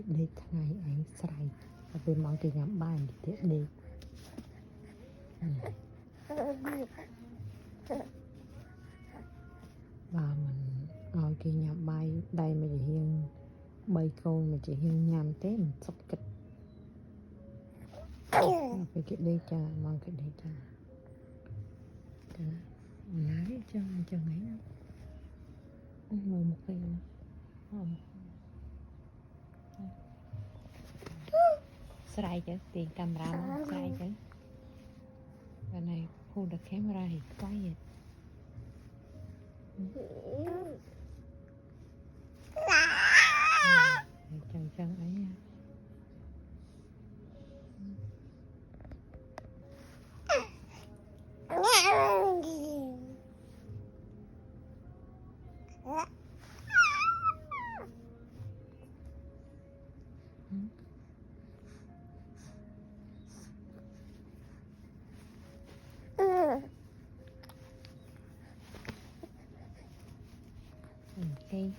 cái đi ngày ấy sài về mong cái ngắm bài thì đi và mình cái nhắm bài đây mà chỉ hiên bay con mà chỉ hiên nhắm té mình sốc kịch phải cái đi cha mong cái đi cha nãy cho ấy đâu ngồi một cái sài chứ tiền camera sài chứ cái này pull the camera thì quiet chân ấy nha. Okay.